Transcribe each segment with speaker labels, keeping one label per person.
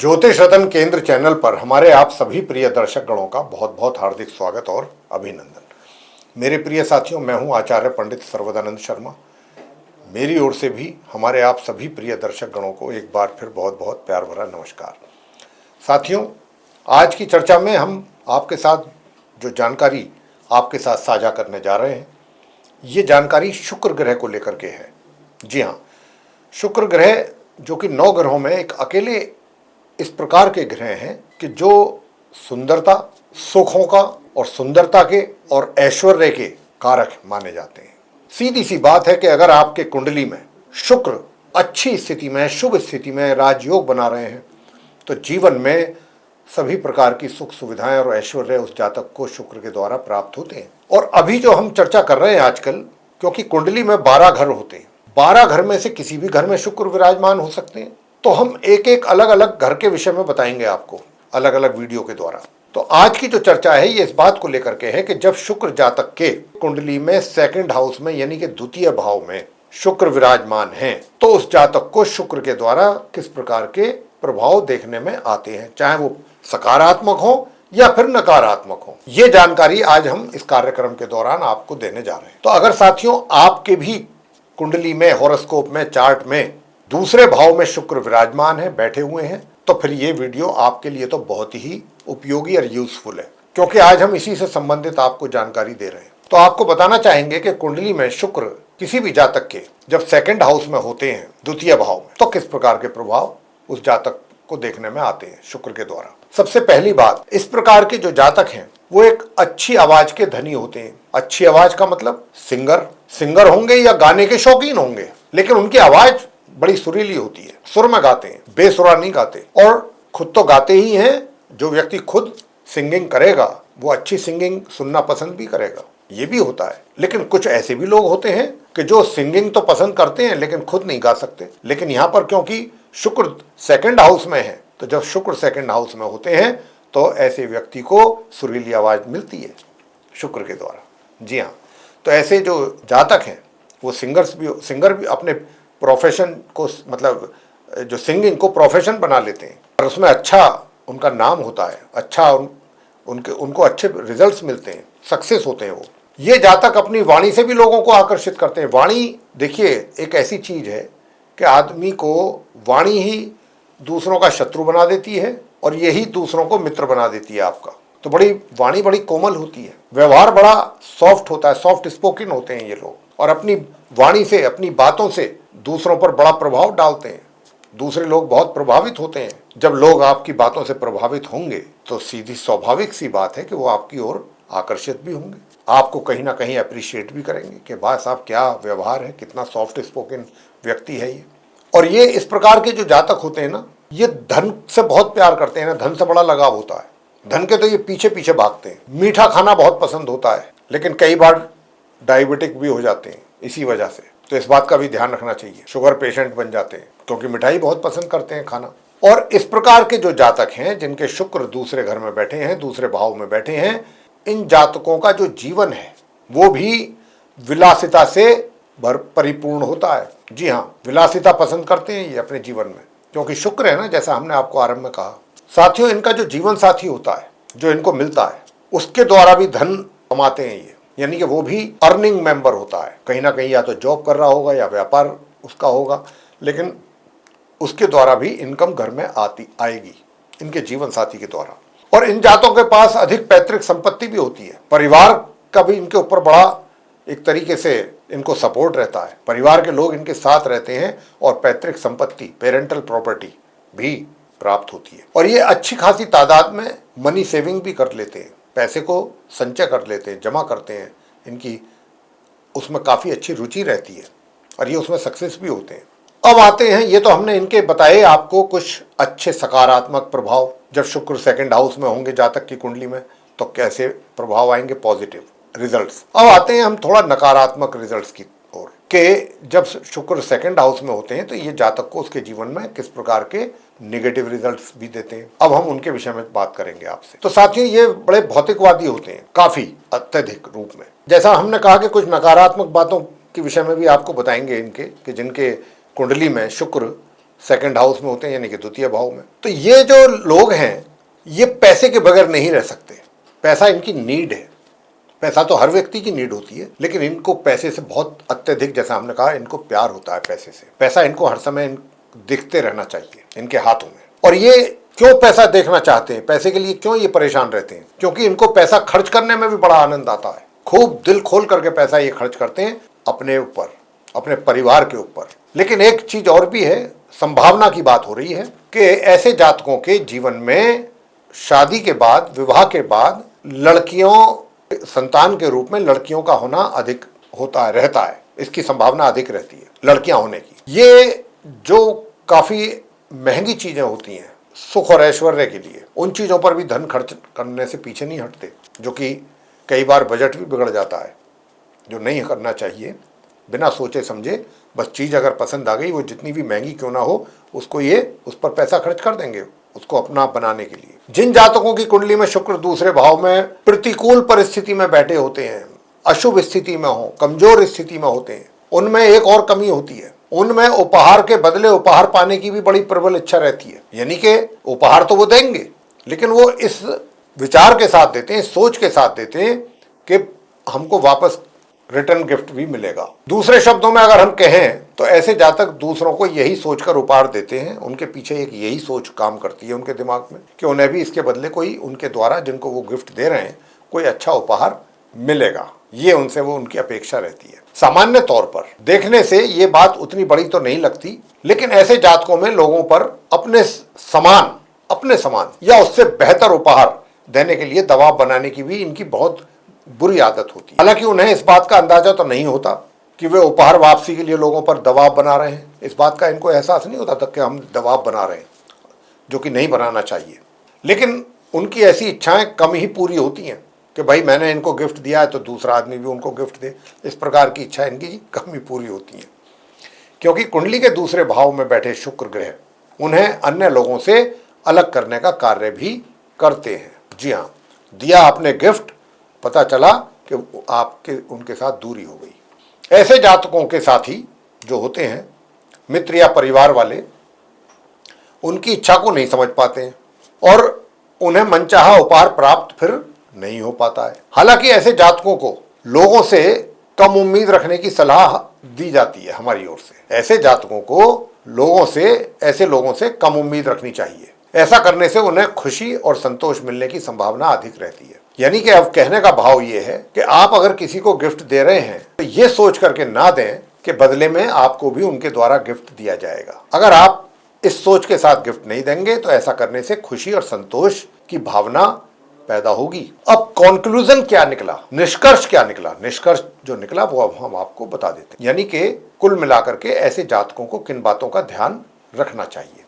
Speaker 1: ज्योतिष रतन केंद्र चैनल पर हमारे आप सभी प्रिय दर्शक गणों का बहुत बहुत हार्दिक स्वागत और अभिनंदन। मेरे प्रिय साथियों, मैं हूं आचार्य पंडित सर्वदानंद शर्मा। मेरी ओर से भी हमारे आप सभी प्रिय दर्शक गणों को एक बार फिर बहुत बहुत प्यार भरा नमस्कार। साथियों, आज की चर्चा में हम आपके साथ जो जानकारी आपके साथ साझा करने जा रहे हैं, ये जानकारी शुक्र ग्रह को लेकर के है। जी हाँ, शुक्र ग्रह जो कि 9 ग्रहों में एक अकेले इस प्रकार के ग्रह हैं कि जो सुंदरता, सुखों का और सुंदरता के और ऐश्वर्य के कारक माने जाते हैं। सीधी सी बात है कि अगर आपके कुंडली में शुक्र अच्छी स्थिति में, शुभ स्थिति में राजयोग बना रहे हैं तो जीवन में सभी प्रकार की सुख सुविधाएं और ऐश्वर्य उस जातक को शुक्र के द्वारा प्राप्त होते हैं। और अभी जो हम चर्चा कर रहे हैं आजकल, क्योंकि कुंडली में 12 घर होते हैं, 12 घर में से किसी भी घर में शुक्र विराजमान हो सकते हैं, तो हम एक एक अलग अलग घर के विषय में बताएंगे आपको अलग अलग वीडियो के द्वारा। तो आज की जो चर्चा है ये इस बात को लेकर के है कि जब शुक्र जातक के कुंडली में सेकंड हाउस में यानी कि द्वितीय भाव में शुक्र विराजमान है तो उस जातक को शुक्र के द्वारा किस प्रकार के प्रभाव देखने में आते हैं, चाहे वो सकारात्मक हो या फिर नकारात्मक हो। ये जानकारी आज हम इस कार्यक्रम के दौरान आपको देने जा रहे हैं। तो अगर साथियों आपके भी कुंडली में, हॉरोस्कोप में, चार्ट में दूसरे भाव में शुक्र विराजमान है, बैठे हुए हैं, तो फिर ये वीडियो आपके लिए तो बहुत ही उपयोगी और यूजफुल है, क्योंकि आज हम इसी से संबंधित आपको जानकारी दे रहे हैं। तो आपको बताना चाहेंगे कि कुंडली में शुक्र किसी भी जातक के जब सेकंड हाउस में होते हैं, द्वितीय भाव में, तो किस प्रकार के प्रभाव उस जातक को देखने में आते हैं शुक्र के द्वारा। सबसे पहली बात, इस प्रकार के जो जातक हैं वो एक अच्छी आवाज के धनी होते हैं। अच्छी आवाज का मतलब सिंगर होंगे या गाने के शौकीन होंगे, लेकिन उनकी आवाज बड़ी सुरीली होती है, सुर में गाते हैं, बेसुरा नहीं गाते। और खुद तो गाते ही हैं, जो व्यक्ति खुद सिंगिंग करेगा वो अच्छी सिंगिंग सुनना पसंद भी करेगा, ये भी होता है। लेकिन कुछ ऐसे भी लोग होते हैं कि जो सिंगिंग तो पसंद करते हैं लेकिन खुद नहीं गा सकते। लेकिन यहाँ पर क्योंकि शुक्र सेकंड हाउस में है, तो जब शुक्र सेकंड हाउस में होते हैं तो ऐसे व्यक्ति को सुरीली आवाज मिलती है शुक्र के द्वारा। जी हाँ, तो ऐसे जो जातक हैं वो सिंगर भी अपने प्रोफेशन को, मतलब जो सिंगिंग को प्रोफेशन बना लेते हैं और उसमें अच्छा उनका नाम होता है, अच्छा उनको अच्छे रिजल्ट्स मिलते हैं, सक्सेस होते हैं वो। ये जातक अपनी वाणी से भी लोगों को आकर्षित करते हैं। वाणी देखिए एक ऐसी चीज है कि आदमी को वाणी ही दूसरों का शत्रु बना देती है और यही दूसरों को मित्र बना देती है आपका। तो वाणी बड़ी कोमल होती है, व्यवहार बड़ा सॉफ्ट होता है, सॉफ्ट स्पोकन होते हैं ये लोग, और अपनी वाणी से, अपनी बातों से दूसरों पर बड़ा प्रभाव डालते हैं। दूसरे लोग बहुत प्रभावित होते हैं। जब लोग आपकी बातों से प्रभावित होंगे तो सीधी स्वाभाविक सी बात है कि वो आपकी ओर आकर्षित भी होंगे, आपको कहीं ना कहीं अप्रिशिएट भी करेंगे कि भाई साहब क्या व्यवहार है, कितना सॉफ्ट स्पोकन व्यक्ति है ये। और ये इस प्रकार के जो जातक होते हैं ना, ये धन से बहुत प्यार करते हैं ना, धन से बड़ा लगाव होता है। धन के तो ये पीछे पीछे भागते हैं। मीठा खाना बहुत पसंद होता है, लेकिन कई बार डायबिटिक भी हो जाते हैं इसी वजह से। तो इस बात का भी ध्यान रखना चाहिए, शुगर पेशेंट बन जाते हैं क्योंकि मिठाई बहुत पसंद करते हैं खाना। और इस प्रकार के जो जातक हैं जिनके शुक्र दूसरे घर में बैठे हैं, दूसरे भाव में बैठे हैं, इन जातकों का जो जीवन है वो भी विलासिता से परिपूर्ण होता है। जी हाँ, विलासिता पसंद करते हैं ये अपने जीवन में, क्योंकि शुक्र है ना, जैसा हमने आपको आरंभ में कहा। साथियों, इनका जो जीवन साथी होता है, जो इनको मिलता है, उसके द्वारा भी धन कमाते हैं ये, यानी कि वो भी अर्निंग मेंबर होता है। कहीं ना कहीं या तो जॉब कर रहा होगा या व्यापार उसका होगा, लेकिन उसके द्वारा भी इनकम घर में आएगी इनके जीवन साथी के द्वारा। और इन जातों के पास अधिक पैतृक संपत्ति भी होती है। परिवार का भी इनके ऊपर बड़ा एक तरीके से इनको सपोर्ट रहता है। परिवार के लोग इनके साथ रहते हैं और पैतृक संपत्ति, पेरेंटल प्रॉपर्टी भी प्राप्त होती है। और ये अच्छी खासी तादाद में मनी सेविंग भी कर लेते हैं, पैसे को संचय कर लेते हैं, जमा करते हैं। इनकी उसमें काफ़ी अच्छी रुचि रहती है और ये उसमें सक्सेस भी होते हैं। अब आते हैं, ये तो हमने इनके बताए आपको कुछ अच्छे सकारात्मक प्रभाव। जब शुक्र सेकंड हाउस में होंगे जातक की कुंडली में तो कैसे प्रभाव आएंगे, पॉजिटिव रिजल्ट्स। अब आते हैं हम थोड़ा नकारात्मक रिजल्ट्स की ओर, कि जब शुक्र सेकंड हाउस में होते हैं तो ये जातक को उसके जीवन में किस प्रकार के नेगेटिव रिजल्ट्स भी देते हैं। अब हम उनके विषय में बात करेंगे आपसे। तो साथियों, ये बड़े भौतिकवादी होते हैं काफी अत्यधिक रूप में। जैसा हमने कहा कि कुछ नकारात्मक बातों के विषय में भी आपको बताएंगे इनके, कि जिनके कुंडली में शुक्र सेकंड हाउस में होते हैं, यानी कि द्वितीय भाव में। तो ये जो लोग हैं ये पैसे के बगैर नहीं रह सकते। पैसा इनकी नीड है। पैसा तो हर व्यक्ति की नीड होती है, लेकिन इनको पैसे से बहुत अत्यधिक, जैसा हमने कहा, इनको प्यार होता है पैसे से। पैसा इनको हर समय दिखते रहना चाहिए इनके हाथों में। और ये क्यों पैसा देखना चाहते हैं, पैसे के लिए क्यों ये परेशान रहते हैं? क्योंकि इनको पैसा खर्च करने में भी बड़ा आनंद आता है। खूब दिल खोल करके पैसा ये खर्च करते हैं अपने ऊपर, अपने परिवार के ऊपर। लेकिन एक चीज और भी है, संभावना की बात हो रही है कि ऐसे जातकों के जीवन में शादी के बाद, विवाह के बाद लड़कियों, संतान के रूप में लड़कियों का होना अधिक होता है, रहता है। इसकी संभावना अधिक रहती है लड़कियां होने की। ये जो काफी महंगी चीजें होती हैं सुख और ऐश्वर्य के लिए, उन चीजों पर भी धन खर्च करने से पीछे नहीं हटते, जो कि कई बार बजट भी बिगड़ जाता है, जो नहीं करना चाहिए। बिना सोचे समझे बस चीज अगर पसंद आ गई, वो जितनी भी महंगी क्यों ना हो, उसको ये उस पर पैसा खर्च कर देंगे उसको अपना बनाने के लिए। जिन जातकों की कुंडली में शुक्र दूसरे भाव में प्रतिकूल परिस्थिति में बैठे होते हैं, अशुभ स्थिति में हो, कमजोर स्थिति में होते हैं, उनमें एक और कमी होती है। उनमें उपहार के बदले उपहार पाने की भी बड़ी प्रबल इच्छा रहती है। यानी कि उपहार तो वो देंगे, लेकिन वो इस विचार के साथ देते हैं, इस सोच के साथ देते हैं कि हमको वापस रिटर्न गिफ्ट भी मिलेगा। दूसरे शब्दों में अगर हम कहें तो ऐसे जातक दूसरों को यही सोचकर उपहार देते हैं। उनके पीछे एक यही सोच काम करती है उनके दिमाग में कि उन्हें भी इसके बदले कोई, उनके द्वारा जिनको वो गिफ्ट दे रहे हैं, कोई अच्छा उपहार मिलेगा। ये उनसे वो उनकी अपेक्षा रहती है। सामान्य तौर पर देखने से ये बात उतनी बड़ी तो नहीं लगती, लेकिन ऐसे जातकों में लोगों पर अपने समान या उससे बेहतर उपहार देने के लिए दबाव बनाने की भी इनकी बहुत बुरी आदत होती है। हालांकि उन्हें इस बात का अंदाजा तो नहीं होता कि वे उपहार वापसी के लिए लोगों पर दबाव बना रहे हैं। इस बात का इनको एहसास नहीं होता तक कि हम दबाव बना रहे हैं, जो कि नहीं बनाना चाहिए। लेकिन उनकी ऐसी इच्छाएं कम ही पूरी होती हैं कि भाई मैंने इनको गिफ्ट दिया है तो दूसरा आदमी भी उनको गिफ्ट दे। इस प्रकार की इच्छा इनकी कम ही पूरी होती हैं, क्योंकि कुंडली के दूसरे भाव में बैठे शुक्र ग्रह उन्हें अन्य लोगों से अलग करने का कार्य भी करते हैं। जी हाँ, दिया आपने गिफ्ट, पता चला कि आपके उनके साथ दूरी हो गई। ऐसे जातकों के साथी जो होते हैं, मित्र या परिवार वाले, उनकी इच्छा को नहीं समझ पाते हैं और उन्हें मनचाहा उपहार प्राप्त फिर नहीं हो पाता है। हालांकि ऐसे जातकों को लोगों से कम उम्मीद रखने की सलाह दी जाती है हमारी ओर से। ऐसे जातकों को ऐसे लोगों से कम उम्मीद रखनी चाहिए। ऐसा करने से उन्हें खुशी और संतोष मिलने की संभावना अधिक रहती है। यानी कि अब कहने का भाव ये है कि आप अगर किसी को गिफ्ट दे रहे हैं तो ये सोच करके ना दें कि बदले में आपको भी उनके द्वारा गिफ्ट दिया जाएगा। अगर आप इस सोच के साथ गिफ्ट नहीं देंगे तो ऐसा करने से खुशी और संतोष की भावना पैदा होगी। अब कंक्लूजन क्या निकला, निष्कर्ष क्या निकला? निष्कर्ष जो निकला वो अब हम आपको बता देते हैं। यानी कि कुल मिलाकर के ऐसे जातकों को किन बातों का ध्यान रखना चाहिए।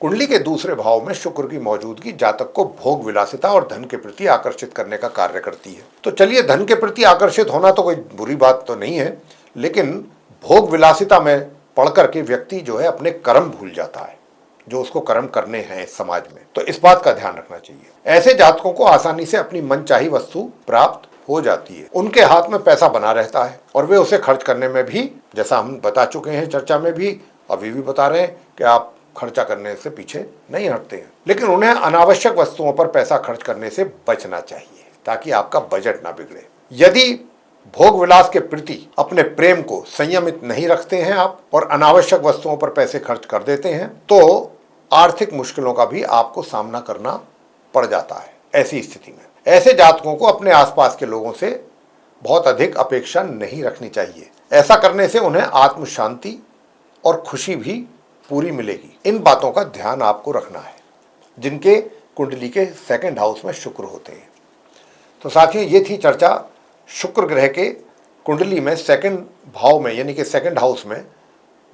Speaker 1: कुंडली के दूसरे भाव में शुक्र की मौजूदगी जातक को भोग विलासिता और धन के प्रति आकर्षित करने का कार्य करती है। तो चलिए, धन के प्रति आकर्षित होना तो कोई बुरी बात तो नहीं है, लेकिन भोग विलासिता में पढ़ करके व्यक्ति जो है अपने कर्म भूल जाता है, जो उसको कर्म करने हैं समाज में। तो इस बात का ध्यान रखना चाहिए। ऐसे जातकों को आसानी से अपनी मनचाही वस्तु प्राप्त हो जाती है। उनके हाथ में पैसा बना रहता है और वे उसे खर्च करने में भी, जैसा हम बता चुके हैं चर्चा में भी, अभी भी बता रहे हैं कि आप खर्चा करने से पीछे नहीं हटते हैं। लेकिन उन्हें अनावश्यक वस्तुओं पर पैसा खर्च करने से बचना चाहिए ताकि आपका बजट ना बिगड़े। यदि भोग विलास के प्रति अपने प्रेम को संयमित नहीं रखते हैं आप और अनावश्यक वस्तुओं पर पैसे खर्च कर देते हैं तो आर्थिक मुश्किलों का भी आपको सामना करना पड़ जाता है। ऐसी स्थिति में ऐसे जातकों को अपने आसपास के लोगों से बहुत अधिक अपेक्षा नहीं रखनी चाहिए। ऐसा करने से उन्हें आत्म शांति और खुशी भी पूरी मिलेगी। इन बातों का ध्यान आपको रखना है जिनके कुंडली के सेकंड हाउस में शुक्र होते हैं। तो साथियों, ये थी चर्चा शुक्र ग्रह के कुंडली में सेकंड भाव में, यानी कि सेकंड हाउस में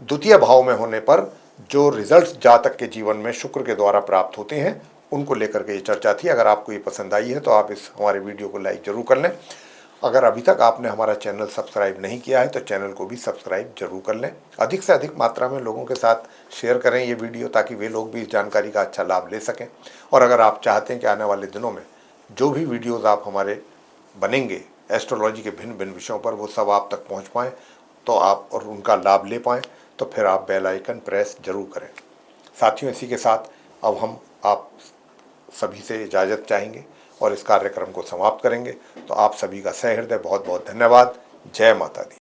Speaker 1: द्वितीय भाव में होने पर जो रिजल्ट्स जातक के जीवन में शुक्र के द्वारा प्राप्त होते हैं, उनको लेकर के ये चर्चा थी। अगर आपको ये पसंद आई है तो आप इस हमारे वीडियो को लाइक जरूर कर लें। अगर अभी तक आपने हमारा चैनल सब्सक्राइब नहीं किया है तो चैनल को भी सब्सक्राइब जरूर कर लें। अधिक से अधिक मात्रा में लोगों के साथ शेयर करें ये वीडियो, ताकि वे लोग भी इस जानकारी का अच्छा लाभ ले सकें। और अगर आप चाहते हैं कि आने वाले दिनों में जो भी वीडियोज़ आप हमारे बनेंगे एस्ट्रोलॉजी के भिन्न भिन्न विषयों पर, वो सब आप तक पहुँच पाएँ तो आप और उनका लाभ ले पाएँ, तो फिर आप बेल आइकन प्रेस जरूर करें। साथियों, इसी के साथ अब हम आप सभी से इजाज़त चाहेंगे और इस कार्यक्रम को समाप्त करेंगे। तो आप सभी का सहृदय बहुत बहुत धन्यवाद। जय माता दी।